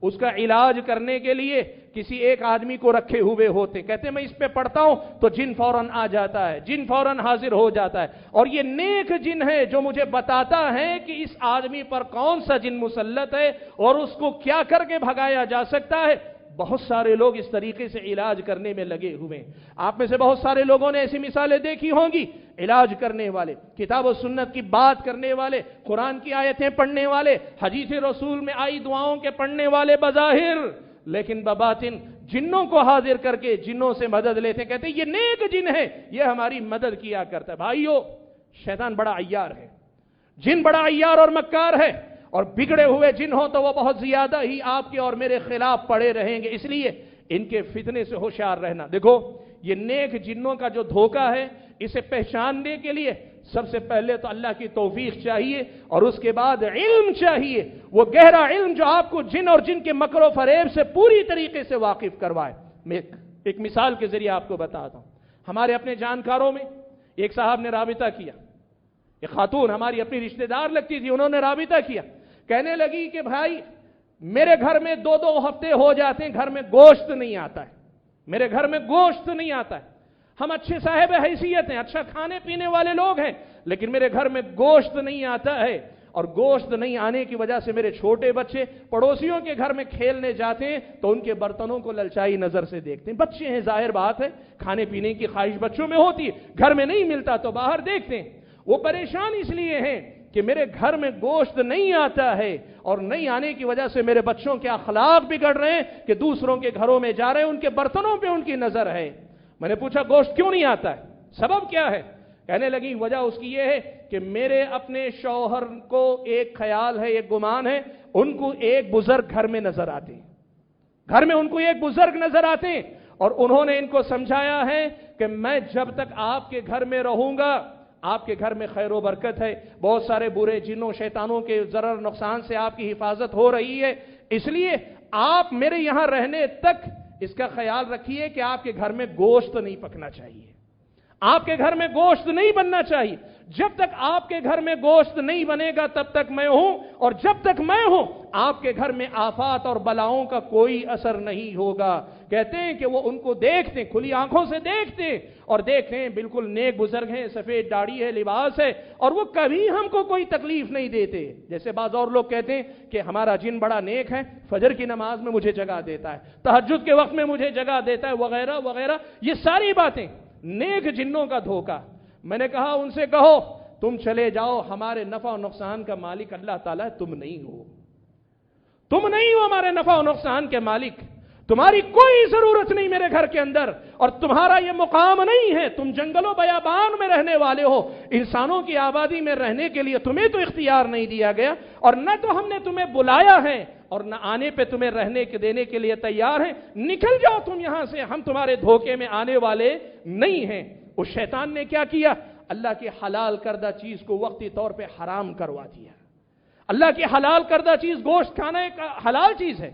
اس کا علاج کرنے کے لیے کسی ایک آدمی کو رکھے ہوئے ہوتے، کہتے میں اس پہ پڑھتا ہوں تو جن فوراً آ جاتا ہے، جن فوراً حاضر ہو جاتا ہے، اور یہ نیک جن ہے جو مجھے بتاتا ہے کہ اس آدمی پر کون سا جن مسلط ہے اور اس کو کیا کر کے بھگایا جا سکتا ہے۔ بہت سارے لوگ اس طریقے سے علاج کرنے میں لگے ہوئے ہیں۔ آپ میں سے بہت سارے لوگوں نے ایسی مثالیں دیکھی ہوں گی، علاج کرنے والے، کتاب و سنت کی بات کرنے والے، قرآن کی آیتیں پڑھنے والے، حدیث رسول میں آئی دعاؤں کے پڑھنے والے بظاہر، لیکن بباطن جنوں کو حاضر کر کے جنوں سے مدد لیتے، کہتے یہ نیک جن ہے، یہ ہماری مدد کیا کرتا ہے۔ بھائیو، شیطان بڑا عیار ہے، جن بڑا عیار اور مکار ہے، اور بگڑے ہوئے جن ہو تو وہ بہت زیادہ ہی آپ کے اور میرے خلاف پڑے رہیں گے، اس لیے ان کے فتنے سے ہوشیار رہنا۔ دیکھو، یہ نیک جنوں کا جو دھوکہ ہے، اسے پہچاننے کے لیے سب سے پہلے تو اللہ کی توفیق چاہیے، اور اس کے بعد علم چاہیے، وہ گہرا علم جو آپ کو جن اور جن کے مکر و فریب سے پوری طریقے سے واقف کروائے۔ میں ایک مثال کے ذریعے آپ کو بتاتا ہوں۔ ہمارے اپنے جانکاروں میں ایک صاحب نے رابطہ کیا، ایک خاتون ہماری اپنی رشتہ دار لگتی تھی، انہوں نے رابطہ کیا، کہنے لگی کہ بھائی میرے گھر میں 2 ہفتے ہو جاتے ہیں گھر میں گوشت نہیں آتا ہے، میرے گھر میں گوشت نہیں آتا ہے، ہم اچھے صاحب حیثیت ہیں، اچھا کھانے پینے والے لوگ ہیں، لیکن میرے گھر میں گوشت نہیں آتا ہے، اور گوشت نہیں آنے کی وجہ سے میرے چھوٹے بچے پڑوسیوں کے گھر میں کھیلنے جاتے ہیں تو ان کے برتنوں کو للچائی نظر سے دیکھتے ہیں. بچے ہیں، ظاہر بات ہے، کھانے پینے کی خواہش بچوں میں ہوتی ہے، گھر میں نہیں ملتا تو باہر دیکھتے ہیں. وہ پریشان اس لیے ہیں کہ میرے گھر میں گوشت نہیں آتا ہے اور نہیں آنے کی وجہ سے میرے بچوں کے اخلاق بگڑ رہے ہیں کہ دوسروں کے گھروں میں جا رہے ہیں، ان کے برتنوں پہ ان کی نظر ہے. میں نے پوچھا گوشت کیوں نہیں آتا ہے، سبب کیا ہے؟ کہنے لگی وجہ اس کی یہ ہے کہ میرے اپنے شوہر کو ایک خیال ہے، ایک گمان ہے، ان کو ایک بزرگ گھر میں نظر آتے ہیں، گھر میں ان کو ایک بزرگ نظر آتے ہیں، اور انہوں نے ان کو سمجھایا ہے کہ میں جب تک آپ کے گھر میں رہوں گا آپ کے گھر میں خیر و برکت ہے، بہت سارے برے جنوں شیطانوں کے ضرر نقصان سے آپ کی حفاظت ہو رہی ہے، اس لیے آپ میرے یہاں رہنے تک اس کا خیال رکھیے کہ آپ کے گھر میں گوشت نہیں پکنا چاہیے، آپ کے گھر میں گوشت نہیں بننا چاہیے. جب تک آپ کے گھر میں گوشت نہیں بنے گا تب تک میں ہوں، اور جب تک میں ہوں آپ کے گھر میں آفات اور بلاؤں کا کوئی اثر نہیں ہوگا. کہتے ہیں کہ وہ ان کو دیکھتے ہیں، کھلی آنکھوں سے دیکھتے ہیں اور دیکھتے ہیں بالکل نیک بزرگ ہیں، سفید داڑھی ہے، لباس ہے، اور وہ کبھی ہم کو کوئی تکلیف نہیں دیتے. جیسے بعض اور لوگ کہتے ہیں کہ ہمارا جن بڑا نیک ہے، فجر کی نماز میں مجھے جگہ دیتا ہے، تہجد کے وقت میں مجھے جگہ دیتا ہے، وغیرہ وغیرہ. یہ ساری باتیں نیک جنوں کا دھوکہ. میں نے کہا ان سے کہو تم چلے جاؤ، ہمارے نفع و نقصان کا مالک اللہ تعالیٰ ہے، تم نہیں ہو، تم نہیں ہو ہمارے نفع و نقصان کے مالک، تمہاری کوئی ضرورت نہیں میرے گھر کے اندر، اور تمہارا یہ مقام نہیں ہے، تم جنگل و بیابان میں رہنے والے ہو، انسانوں کی آبادی میں رہنے کے لیے تمہیں تو اختیار نہیں دیا گیا، اور نہ تو ہم نے تمہیں بلایا ہے اور نہ آنے پہ تمہیں رہنے کے دینے کے لیے تیار ہیں، نکل جاؤ تم یہاں سے، ہم تمہارے دھوکے میں آنے والے نہیں ہیں. اس شیطان نے کیا کیا؟ اللہ کی حلال کردہ چیز کو وقتی طور پہ حرام کروا دیا. اللہ کی حلال کردہ چیز گوشت کھانا ایک حلال چیز ہے،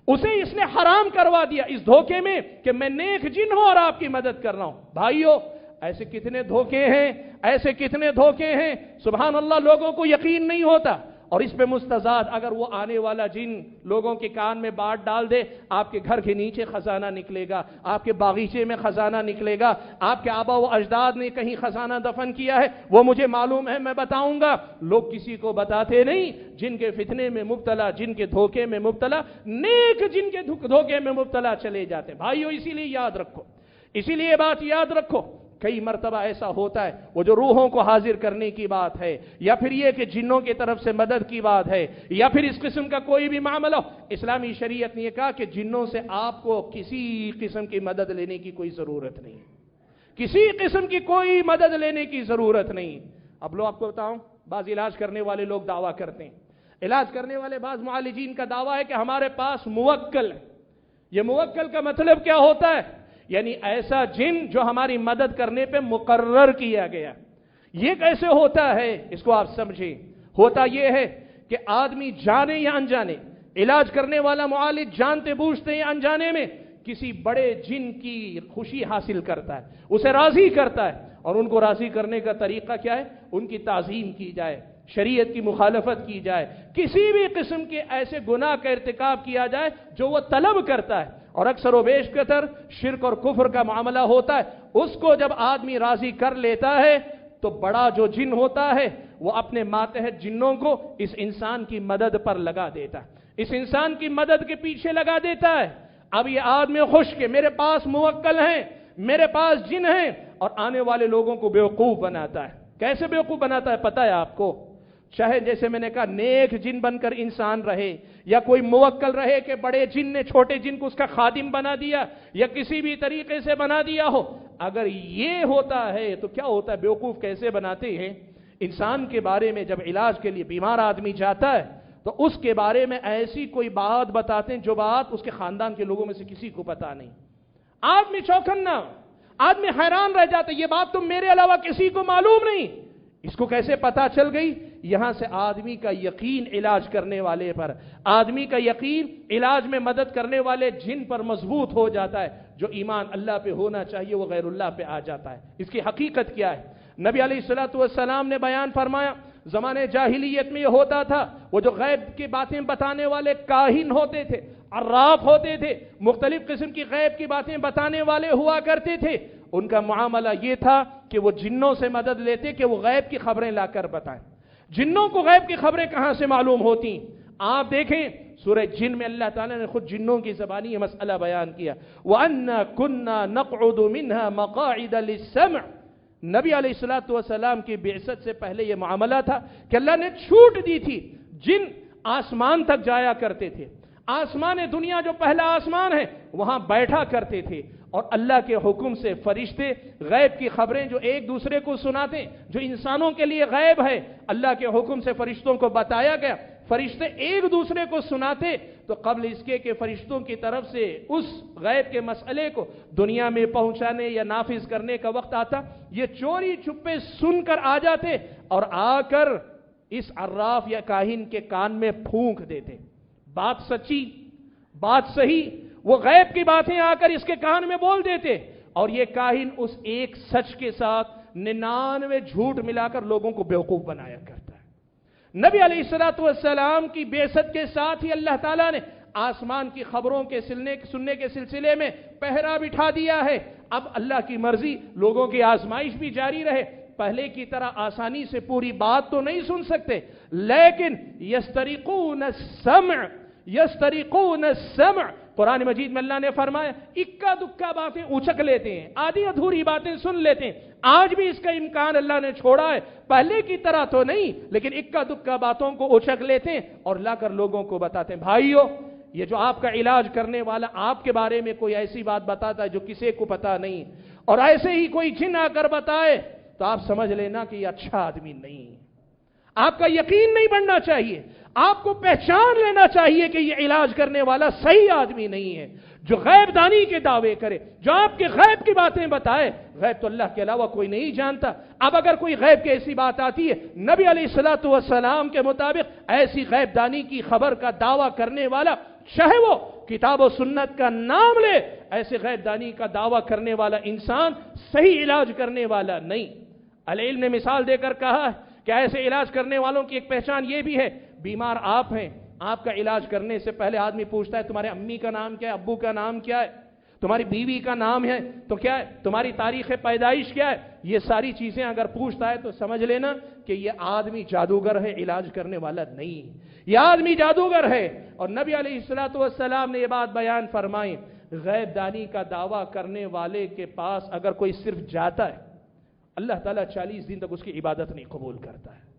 اسے اس نے حرام کروا دیا اس دھوکے میں کہ میں نیک جن ہوں اور آپ کی مدد کر رہا ہوں. بھائیو ایسے کتنے دھوکے ہیں، ایسے کتنے دھوکے ہیں، سبحان اللہ، لوگوں کو یقین نہیں ہوتا. اور اس پہ مستضاد اگر وہ آنے والا جن لوگوں کے کان میں بات ڈال دے، آپ کے گھر کے نیچے خزانہ نکلے گا، آپ کے باغیچے میں خزانہ نکلے گا، آپ کے آبا و اجداد نے کہیں خزانہ دفن کیا ہے، وہ مجھے معلوم ہے، میں بتاؤں گا. لوگ کسی کو بتاتے نہیں، جن کے فتنے میں مبتلا، جن کے دھوکے میں مبتلا، نیک جن کے دھوکے میں مبتلا چلے جاتے. بھائیو اسی لیے یاد رکھو، اسی لیے بات یاد رکھو، کئی مرتبہ ایسا ہوتا ہے، وہ جو روحوں کو حاضر کرنے کی بات ہے، یا پھر یہ کہ جنوں کی طرف سے مدد کی بات ہے، یا پھر اس قسم کا کوئی بھی معاملہ ہو، اسلامی شریعت نے یہ کہا کہ جنوں سے آپ کو کسی قسم کی مدد لینے کی کوئی ضرورت نہیں، کسی قسم کی کوئی مدد لینے کی ضرورت نہیں. اب لو آپ کو بتاؤں، بعض علاج کرنے والے لوگ دعویٰ کرتے ہیں، علاج کرنے والے بعض معالجین کا دعویٰ ہے کہ ہمارے پاس موکل ہے. یہ موکل کا مطلب کیا ہوتا ہے؟ یعنی ایسا جن جو ہماری مدد کرنے پہ مقرر کیا گیا. یہ کیسے ہوتا ہے اس کو آپ سمجھیں. ہوتا یہ ہے کہ آدمی جانے یا انجانے، علاج کرنے والا معالج جانتے بوجھتے یا انجانے میں کسی بڑے جن کی خوشی حاصل کرتا ہے، اسے راضی کرتا ہے، اور ان کو راضی کرنے کا طریقہ کیا ہے؟ ان کی تعظیم کی جائے، شریعت کی مخالفت کی جائے، کسی بھی قسم کے ایسے گناہ کا ارتکاب کیا جائے جو وہ طلب کرتا ہے. اور اکثر و بیش کثر شرک اور کفر کا معاملہ ہوتا ہے. اس کو جب آدمی راضی کر لیتا ہے تو بڑا جو جن ہوتا ہے وہ اپنے ماتحت جنوں کو اس انسان کی مدد پر لگا دیتا ہے، اس انسان کی مدد کے پیچھے لگا دیتا ہے. اب یہ آدمی خوش کہ میرے پاس موکل ہیں، میرے پاس جن ہیں، اور آنے والے لوگوں کو بیوقوف بناتا ہے. کیسے بیوقوف بناتا ہے پتہ ہے آپ کو؟ چاہے جیسے میں نے کہا نیک جن بن کر انسان رہے، یا کوئی موکل رہے کہ بڑے جن نے چھوٹے جن کو اس کا خادم بنا دیا یا کسی بھی طریقے سے بنا دیا ہو، اگر یہ ہوتا ہے تو کیا ہوتا ہے؟ بیوقوف کیسے بناتے ہیں انسان کے بارے میں. جب علاج کے لیے بیمار آدمی جاتا ہے تو اس کے بارے میں ایسی کوئی بات بتاتے ہیں جو بات اس کے خاندان کے لوگوں میں سے کسی کو پتا نہیں. آدمی چوکنا، آدمی حیران رہ جاتا ہے، یہ بات تو میرے علاوہ کسی کو معلوم نہیں، اس کو کیسے پتا چل گئی؟ یہاں سے آدمی کا یقین علاج کرنے والے پر، آدمی کا یقین علاج میں مدد کرنے والے جن پر مضبوط ہو جاتا ہے. جو ایمان اللہ پہ ہونا چاہیے وہ غیر اللہ پہ آ جاتا ہے. اس کی حقیقت کیا ہے؟ نبی علیہ الصلوۃ والسلام نے بیان فرمایا، زمانے جاہلیت میں یہ ہوتا تھا، وہ جو غیب کی باتیں بتانے والے کاہن ہوتے تھے، عراف ہوتے تھے، مختلف قسم کی غیب کی باتیں بتانے والے ہوا کرتے تھے. ان کا معاملہ یہ تھا کہ وہ جنوں سے مدد لیتے کہ وہ غیب کی خبریں لا کر بتائیں. جنوں کو غیب کی خبریں کہاں سے معلوم ہوتی؟ آپ دیکھیں سورہ جن میں اللہ تعالیٰ نے خود جنوں کی زبانی یہ مسئلہ بیان کیا، وَأَنَّا كُنَّا نَقْعُدُ مِنْهَا مَقَاعِدَ لِلسَّمْعِ۔ نبی علیہ السلام کی بعثت سے پہلے یہ معاملہ تھا کہ اللہ نے چھوٹ دی تھی، جن آسمان تک جایا کرتے تھے، آسمان دنیا جو پہلا آسمان ہے وہاں بیٹھا کرتے تھے، اور اللہ کے حکم سے فرشتے غیب کی خبریں جو ایک دوسرے کو سناتے، جو انسانوں کے لیے غیب ہے اللہ کے حکم سے فرشتوں کو بتایا گیا، فرشتے ایک دوسرے کو سناتے، تو قبل اس کے کہ فرشتوں کی طرف سے اس غیب کے مسئلے کو دنیا میں پہنچانے یا نافذ کرنے کا وقت آتا، یہ چوری چھپے سن کر آ جاتے اور آ کر اس عراف یا کاہن کے کان میں پھونک دیتے، بات سچی، بات صحیح، وہ غیب کی باتیں آ کر اس کے کان میں بول دیتے، اور یہ کاہن اس ایک سچ کے ساتھ 99 جھوٹ ملا کر لوگوں کو بیوقوف بنایا کرتا ہے۔ نبی علیہ السلام کی بعثت کے ساتھ ہی اللہ تعالیٰ نے آسمان کی خبروں کے سننے کے سلسلے میں پہرا بٹھا دیا ہے۔ اب اللہ کی مرضی لوگوں کی آزمائش بھی جاری رہے، پہلے کی طرح آسانی سے پوری بات تو نہیں سن سکتے، لیکن یسترقون السمع، قرآن مجید میں اللہ نے فرمایا اکا دکا باتیں اچک لیتے ہیں، آدھی ادھوری باتیں سن لیتے ہیں۔ آج بھی اس کا امکان اللہ نے چھوڑا ہے، پہلے کی طرح تو نہیں، لیکن اکا دکا باتوں کو اچک لیتے ہیں اور لا کر لوگوں کو بتاتے ہیں، بھائیو یہ جو آپ کا علاج کرنے والا آپ کے بارے میں کوئی ایسی بات بتاتا ہے جو کسی کو پتا نہیں، اور ایسے ہی کوئی جن آ کر بتائے تو آپ سمجھ لینا کہ یہ اچھا آدمی نہیں ہے۔ آپ کا یقین نہیں بننا چاہیے، آپ کو پہچان لینا چاہیے کہ یہ علاج کرنے والا صحیح آدمی نہیں ہے، جو غیب دانی کے دعوے کرے، جو آپ کے غیب کی باتیں بتائے۔ غیب تو اللہ کے علاوہ کوئی نہیں جانتا۔ اب اگر کوئی غیب کی ایسی بات آتی ہے، نبی علیہ السلام کے مطابق ایسی غیب دانی کی خبر کا دعویٰ کرنے والا، چاہے وہ کتاب و سنت کا نام لے، ایسے غیب دانی کا دعویٰ کرنے والا انسان صحیح علاج کرنے والا نہیں۔ العلم نے مثال دے کر کہا ہے کہ ایسے علاج کرنے والوں کی ایک پہچان یہ بھی ہے، بیمار آپ ہیں، آپ کا علاج کرنے سے پہلے آدمی پوچھتا ہے تمہارے امی کا نام کیا ہے، ابو کا نام کیا ہے، تمہاری بیوی کا نام ہے تو کیا ہے، تمہاری تاریخ پیدائش کیا ہے، یہ ساری چیزیں اگر پوچھتا ہے تو سمجھ لینا کہ یہ آدمی جادوگر ہے، علاج کرنے والا نہیں، یہ آدمی جادوگر ہے۔ اور نبی علیہ السلام نے یہ بات بیان فرمائی، غیب دانی کا دعویٰ کرنے والے کے پاس اگر کوئی صرف جاتا ہے، اللہ تعالیٰ 40 دن تک اس کی عبادت نہیں قبول کرتا ہے۔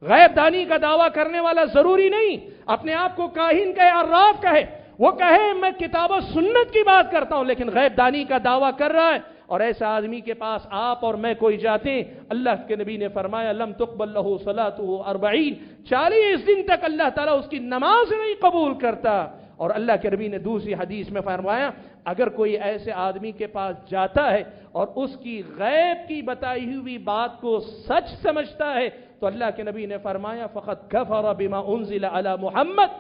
غیب دانی کا دعویٰ کرنے والا ضروری نہیں اپنے آپ کو کاہن کہے، عراف کہے، وہ کہے میں کتاب و سنت کی بات کرتا ہوں لیکن غیب دانی کا دعویٰ کر رہا ہے، اور ایسا آدمی کے پاس آپ اور میں کوئی جاتے ہیں، اللہ کے نبی نے فرمایا لم تقبل لہ صلاته 40 دن تک اللہ تعالیٰ اس کی نماز نہیں قبول کرتا۔ اور اللہ کے نبی نے دوسری حدیث میں فرمایا اگر کوئی ایسے آدمی کے پاس جاتا ہے اور اس کی غیب کی بتائی ہوئی بات کو سچ سمجھتا ہے تو اللہ کے نبی نے فرمایا فقط کفر بما انزل علی محمد،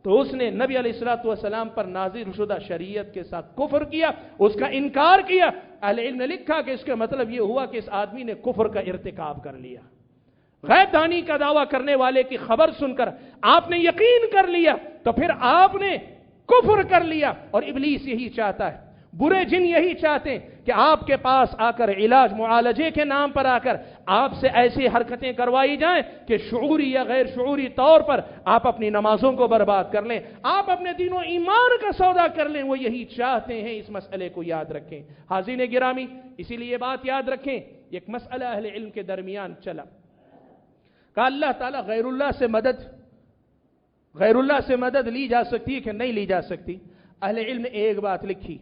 تو اس نے نبی علیہ السلام پر نازل شدہ شریعت کے ساتھ کفر کیا، اس کا انکار کیا۔ اہل علم نے لکھا کہ اس کا مطلب یہ ہوا کہ اس آدمی نے کفر کا ارتکاب کر لیا۔ غیب دانی کا دعویٰ کرنے والے کی خبر سن کر آپ نے یقین کر لیا تو پھر آپ نے کفر کر لیا، اور ابلیس یہی چاہتا ہے، برے جن یہی چاہتے ہیں کہ آپ کے پاس آ کر علاج معالجے کے نام پر آ کر آپ سے ایسی حرکتیں کروائی جائیں کہ شعوری یا غیر شعوری طور پر آپ اپنی نمازوں کو برباد کر لیں، آپ اپنے دین و ایمان کا سودا کر لیں، وہ یہی چاہتے ہیں۔ اس مسئلے کو یاد رکھیں حاضرین گرامی، اسی لیے یہ بات یاد رکھیں، ایک مسئلہ اہل علم کے درمیان چلا کہ اللہ تعالیٰ غیر اللہ سے مدد لی جا سکتی ہے کہ نہیں لی جا سکتی؟ اہل علم نے ایک بات لکھی،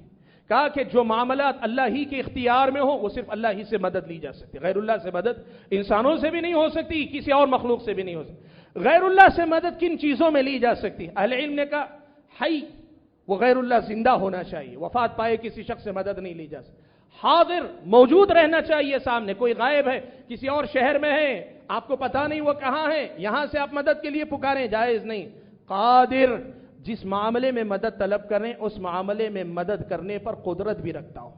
کہا کہ جو معاملات اللہ ہی کے اختیار میں ہوں وہ صرف اللہ ہی سے مدد لی جا سکتی، غیر اللہ سے مدد انسانوں سے بھی نہیں ہو سکتی، کسی اور مخلوق سے بھی نہیں ہو سکتی۔ غیر اللہ سے مدد کن چیزوں میں لی جا سکتی؟ اہل علم نے کہا حی، وہ غیر اللہ زندہ ہونا چاہیے، وفات پائے کسی شخص سے مدد نہیں لی جا سکتی۔ حاضر، موجود رہنا چاہیے سامنے، کوئی غائب ہے کسی اور شہر میں ہے، آپ کو پتہ نہیں وہ کہاں ہے، یہاں سے آپ مدد کے لیے پکاریں، جائز نہیں۔ قادر، جس معاملے میں مدد طلب کریں اس معاملے میں مدد کرنے پر قدرت بھی رکھتا ہو،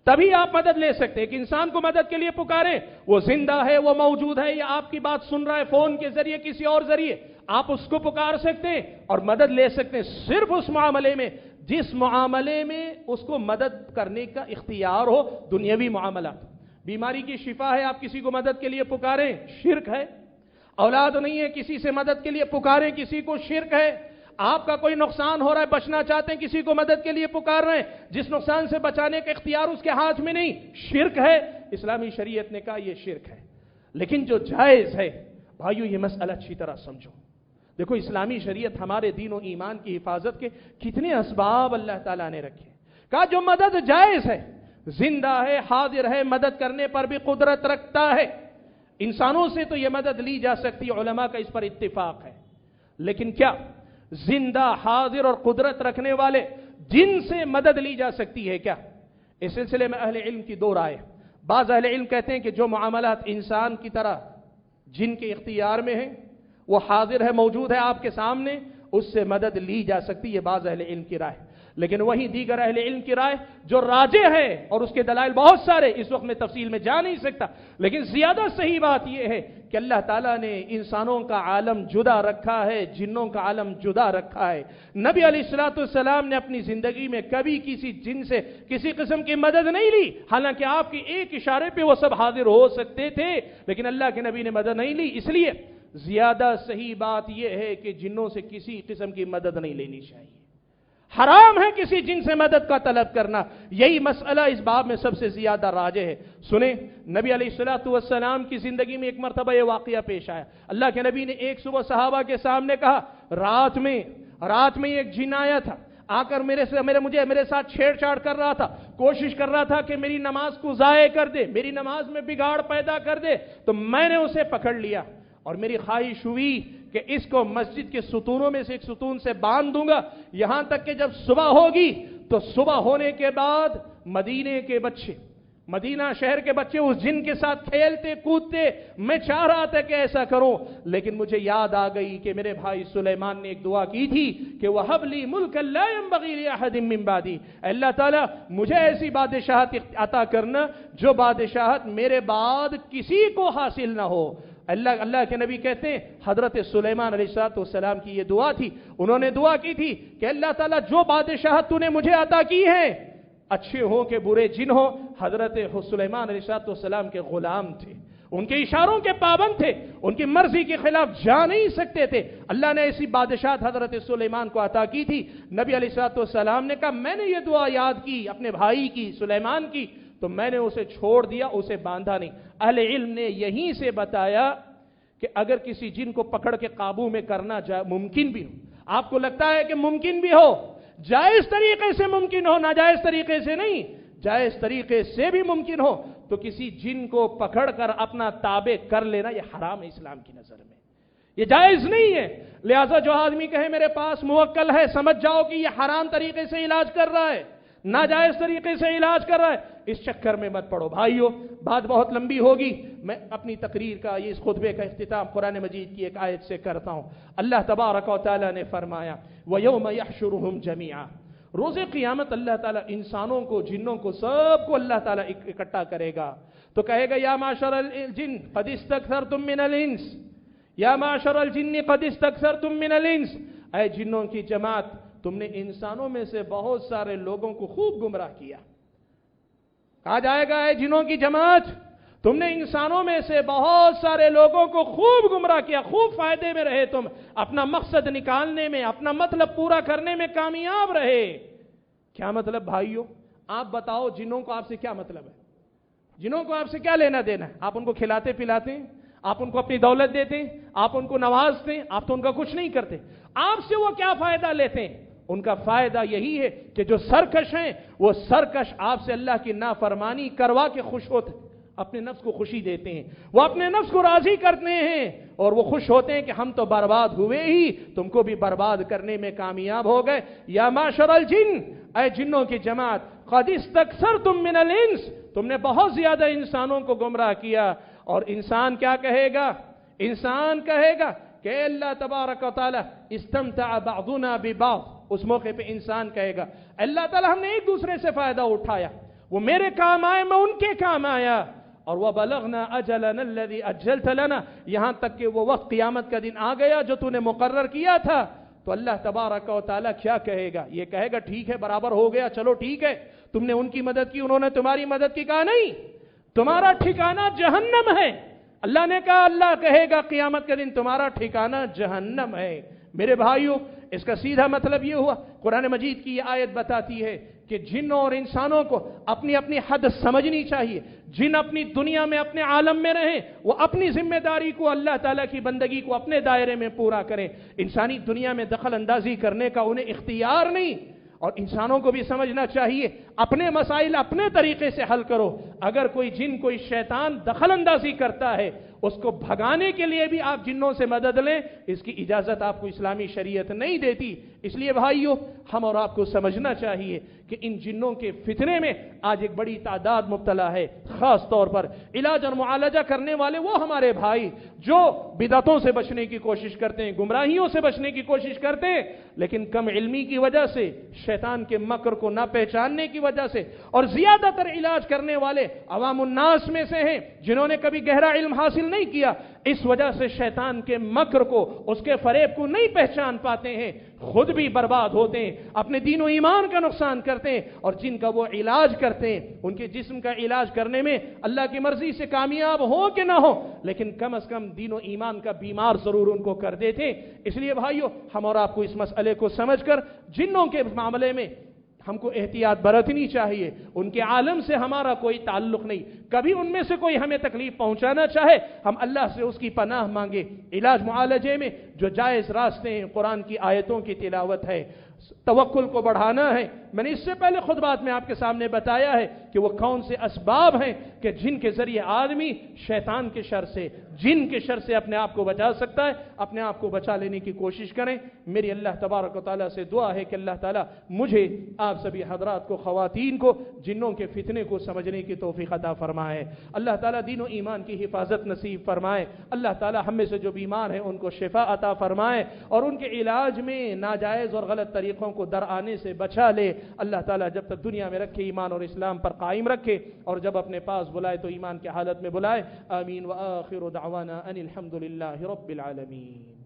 تبھی آپ مدد لے سکتے ہیں۔ کہ انسان کو مدد کے لیے پکاریں، وہ زندہ ہے، وہ موجود ہے، یا آپ کی بات سن رہا ہے فون کے ذریعے کسی اور ذریعے، آپ اس کو پکار سکتے ہیں اور مدد لے سکتے ہیں صرف اس معاملے میں جس معاملے میں اس کو مدد کرنے کا اختیار ہو، دنیاوی معاملات۔ بیماری کی شفا ہے، آپ کسی کو مدد کے لیے پکاریں، شرک ہے۔ اولاد نہیں ہے کسی سے مدد کے لیے پکاریں کسی کو، شرک ہے۔ آپ کا کوئی نقصان ہو رہا ہے بچنا چاہتے ہیں کسی کو مدد کے لیے پکار رہے ہیں، جس نقصان سے بچانے کا اختیار اس کے ہاتھ میں نہیں، شرک ہے۔ اسلامی شریعت نے کہا یہ شرک ہے۔ لیکن جو جائز ہے بھائیو، یہ مسئلہ اچھی طرح سمجھو۔ دیکھو اسلامی شریعت ہمارے دین و ایمان کی حفاظت کے کتنے اسباب اللہ تعالیٰ نے رکھے۔ کہا جو مدد جائز ہے، زندہ ہے، حاضر ہے، مدد کرنے پر بھی قدرت رکھتا ہے، انسانوں سے تو یہ مدد لی جا سکتی، علماء کا اس پر اتفاق ہے۔ لیکن کیا زندہ، حاضر اور قدرت رکھنے والے جن سے مدد لی جا سکتی ہے کیا؟ اس سلسلے میں اہل علم کی دو رائے۔ بعض اہل علم کہتے ہیں کہ جو معاملات انسان کی طرح جن کے اختیار میں ہیں، وہ حاضر ہے، موجود ہے آپ کے سامنے، اس سے مدد لی جا سکتی، یہ بعض اہل علم کی رائے۔ لیکن وہی دیگر اہل علم کی رائے جو راجح ہے، اور اس کے دلائل بہت سارے، اس وقت میں تفصیل میں جا نہیں سکتا، لیکن زیادہ صحیح بات یہ ہے کہ اللہ تعالیٰ نے انسانوں کا عالم جدا رکھا ہے، جنوں کا عالم جدا رکھا ہے۔ نبی علیہ السلام نے اپنی زندگی میں کبھی کسی جن سے کسی قسم کی مدد نہیں لی، حالانکہ آپ کے ایک اشارے پہ وہ سب حاضر ہو سکتے تھے، لیکن اللہ کے نبی نے مدد نہیں لی۔ اس لیے زیادہ صحیح بات یہ ہے کہ جنوں سے کسی قسم کی مدد نہیں لینی چاہیے، حرام ہے کسی جن سے مدد کا طلب کرنا۔ یہی مسئلہ اس باب میں سب سے زیادہ راجح ہے۔ سنیں، نبی علیہ السلام کی زندگی میں ایک مرتبہ یہ واقعہ پیش آیا۔ اللہ کے نبی نے ایک صبح صحابہ کے سامنے کہا، رات میں ایک جن آیا تھا، آ کر میرے ساتھ چھیڑ چھاڑ کر رہا تھا، کوشش کر رہا تھا کہ میری نماز کو ضائع کر دے، میری نماز میں بگاڑ پیدا کر دے، تو میں نے اسے پکڑ لیا اور میری خواہش ہوئی کہ اس کو مسجد کے ستونوں میں سے ایک ستون سے باندھ دوں گا، یہاں تک کہ جب صبح ہوگی تو صبح ہونے کے بعد مدینہ شہر کے بچے اس جن کے ساتھ کھیلتے کودتے، میں چاہ رہا تھا کہ ایسا کروں، لیکن مجھے یاد آ گئی کہ میرے بھائی سلیمان نے ایک دعا کی تھی کہ وَهَبْ لِي مُلْكًا لَا يَنبَغِي لِأَحَدٍ مِّن بَعْدِي، اللہ تعالیٰ مجھے ایسی بادشاہت عطا کرنا جو بادشاہت میرے بعد کسی کو حاصل نہ ہو۔ اللہ کے نبی کہتے ہیں حضرت سلیمان علیہ السلام کی یہ دعا تھی، انہوں نے دعا کی تھی کہ اللہ تعالیٰ جو بادشاہت تو نے مجھے عطا کی ہے، اچھے ہوں کہ برے جن ہوں، حضرت سلیمان علیہ السلام کے غلام تھے، ان کے اشاروں کے پابند تھے، ان کی مرضی کے خلاف جا نہیں سکتے تھے۔ اللہ نے ایسی بادشاہت حضرت سلیمان کو عطا کی تھی۔ نبی علیہ السلام نے کہا میں نے یہ دعا یاد کی اپنے بھائی کی، سلیمان کی، تو میں نے اسے چھوڑ دیا، اسے باندھا نہیں۔ اہل علم نے یہیں سے بتایا کہ اگر کسی جن کو پکڑ کے قابو میں کرنا ممکن بھی ہو، آپ کو لگتا ہے کہ ممکن بھی ہو، جائز طریقے سے ممکن ہو، ناجائز طریقے سے نہیں، جائز طریقے سے بھی ممکن ہو، تو کسی جن کو پکڑ کر اپنا تابع کر لینا یہ حرام ہے اسلام کی نظر میں، یہ جائز نہیں ہے۔ لہذا جو آدمی کہے میرے پاس موکل ہے، سمجھ جاؤ کہ یہ حرام طریقے سے علاج کر رہا ہے، ناجائز طریقے سے علاج کر رہا ہے، اس چکر میں مت پڑو۔ بھائیو بات بہت لمبی ہوگی، میں اپنی تقریر کا یہ اس خطبے کا اختتام قرآن مجید کی ایک آیت سے کرتا ہوں۔ اللہ تبارک و تعالی نے فرمایا وَيَوْمَ يَحْشُرُهُمْ جَمِيعًا، روز قیامت اللہ تعالیٰ انسانوں کو، جنوں کو، سب کو اللہ تعالیٰ اکٹھا کرے گا، تو کہے گا یا معشر الجن قد استکثرتم من الانس، یا معشر الجن قد استکثرتم من الانس، اے جنوں کی جماعت تم نے انسانوں میں سے بہت سارے لوگوں کو خوب گمراہ کیا۔ کہا جائے گا اے جنوں کی جماعت تم نے انسانوں میں سے بہت سارے لوگوں کو خوب گمراہ کیا، خوب فائدے میں رہے، تم اپنا مقصد نکالنے میں، اپنا مطلب پورا کرنے میں کامیاب رہے۔ کیا مطلب بھائیو؟ آپ بتاؤ جنوں کو آپ سے کیا مطلب ہے؟ جنوں کو آپ سے کیا لینا دینا ہے؟ آپ ان کو کھلاتے پلاتے ہیں، آپ ان کو اپنی دولت دیتے ہیں، آپ ان کو نوازتے ہیں، آپ تو ان کا کچھ نہیں کرتے، آپ سے وہ کیا فائدہ لیتے ہیں؟ ان کا فائدہ یہی ہے کہ جو سرکش ہیں وہ سرکش آپ سے اللہ کی نافرمانی کروا کے خوش ہوتے ہیں، اپنے نفس کو خوشی دیتے ہیں، وہ اپنے نفس کو راضی کرتے ہیں اور وہ خوش ہوتے ہیں کہ ہم تو برباد ہوئے ہی، تم کو بھی برباد کرنے میں کامیاب ہو گئے۔ یا معشر الجن، اے جنوں کی جماعت قد استکثرتم من الانس، تم نے بہت زیادہ انسانوں کو گمراہ کیا۔ اور انسان کیا کہے گا؟ انسان کہے گا کہ اللہ تبارک و تعالی استمتع بعضنا ببعض، اس موقع پہ انسان کہے گا اللہ تعالی ہم نے ایک دوسرے سے فائدہ اٹھایا، وہ میرے کام آئے، میں ان کے کام آیا، اور وَبَلَغْنَا أَجَلَنَا الَّذِي أَجَّلْتَ لَنَا، یہاں تک کہ وہ وقت قیامت کا دن آ گیا جو تو نے مقرر کیا تھا۔ تو اللہ تبارک و تعالی کیا کہے گا؟ یہ کہے گا ٹھیک ہے، برابر ہو گیا، چلو ٹھیک ہے، تم نے ان کی مدد کی، انہوں نے تمہاری مدد کی، کہا نہیں، تمہارا ٹھکانہ جہنم ہے، اللہ نے کہا اللہ کہے گا قیامت کے دن تمہارا ٹھکانہ جہنم ہے۔ میرے بھائیوں، اس کا سیدھا مطلب یہ ہوا، قرآن مجید کی یہ آیت بتاتی ہے کہ جنوں اور انسانوں کو اپنی اپنی حد سمجھنی چاہیے۔ جن اپنی دنیا میں اپنے عالم میں رہیں وہ اپنی ذمہ داری کو، اللہ تعالیٰ کی بندگی کو اپنے دائرے میں پورا کریں۔ انسانی دنیا میں دخل اندازی کرنے کا انہیں اختیار نہیں، اور انسانوں کو بھی سمجھنا چاہیے اپنے مسائل اپنے طریقے سے حل کرو۔ اگر کوئی جن، کوئی شیطان دخل اندازی کرتا ہے، اس کو بھگانے کے لیے بھی آپ جنوں سے مدد لیں، اس کی اجازت آپ کو اسلامی شریعت نہیں دیتی۔ اس لیے بھائیو، ہم اور آپ کو سمجھنا چاہیے کہ ان جنوں کے فتنے میں آج ایک بڑی تعداد مبتلا ہے۔ خاص طور پر علاج اور معالجہ کرنے والے وہ ہمارے بھائی جو بدعتوں سے بچنے کی کوشش کرتے ہیں، گمراہیوں سے بچنے کی کوشش کرتے ہیں، لیکن کم علمی کی وجہ سے، شیطان کے مکر کو نہ پہچاننے کی وجہ سے، اور زیادہ تر علاج کرنے والے عوام الناس میں سے ہیں جنہوں نے کبھی گہرا علم حاصل نہیں کیا، اس وجہ سے شیطان کے مکر کو، اس کے فریب کو نہیں پہچان پاتے ہیں، خود بھی برباد ہوتے ہیں، اپنے دین و ایمان کا نقصان کرتے ہیں، اور جن کا وہ علاج کرتے ہیں ان کے جسم کا علاج کرنے میں اللہ کی مرضی سے کامیاب ہو کہ نہ ہو، لیکن کم از کم دین و ایمان کا بیمار ضرور ان کو کر دیتے ہیں۔ اس لیے بھائیو، ہم اور آپ کو اس مسئلے کو سمجھ کر جنوں کے معاملے میں ہم کو احتیاط برتنی چاہیے۔ ان کے عالم سے ہمارا کوئی تعلق نہیں، کبھی ان میں سے کوئی ہمیں تکلیف پہنچانا چاہے ہم اللہ سے اس کی پناہ مانگے۔ علاج معالجے میں جو جائز راستے ہیں، قرآن کی آیتوں کی تلاوت ہے، توکل کو بڑھانا ہے۔ میں نے اس سے پہلے خطبات میں آپ کے سامنے بتایا ہے کہ وہ کون سے اسباب ہیں کہ جن کے ذریعے آدمی شیطان کے شر سے، جن کے شر سے اپنے آپ کو بچا سکتا ہے۔ اپنے آپ کو بچا لینے کی کوشش کریں۔ میری اللہ تبارک و تعالیٰ سے دعا ہے کہ اللہ تعالیٰ مجھے، آپ سبھی حضرات کو، خواتین کو جنوں کے فتنے کو سمجھنے کی توفیق عطا فرمائے۔ اللہ تعالیٰ دین و ایمان کی حفاظت نصیب فرمائے۔ اللہ تعالیٰ ہم میں سے جو بیمار ہیں ان کو شفا عطا فرمائے، اور ان کے علاج میں ناجائز اور غلط طریقوں کو در آنے سے بچا لے۔ اللہ تعالیٰ جب تک دنیا میں رکھے ایمان اور اسلام پر قائم رکھے، اور جب اپنے پاس بلائے تو ایمان کی حالت میں بلائے۔ آمین وآخر دعوانا ان الحمد للہ رب العالمین۔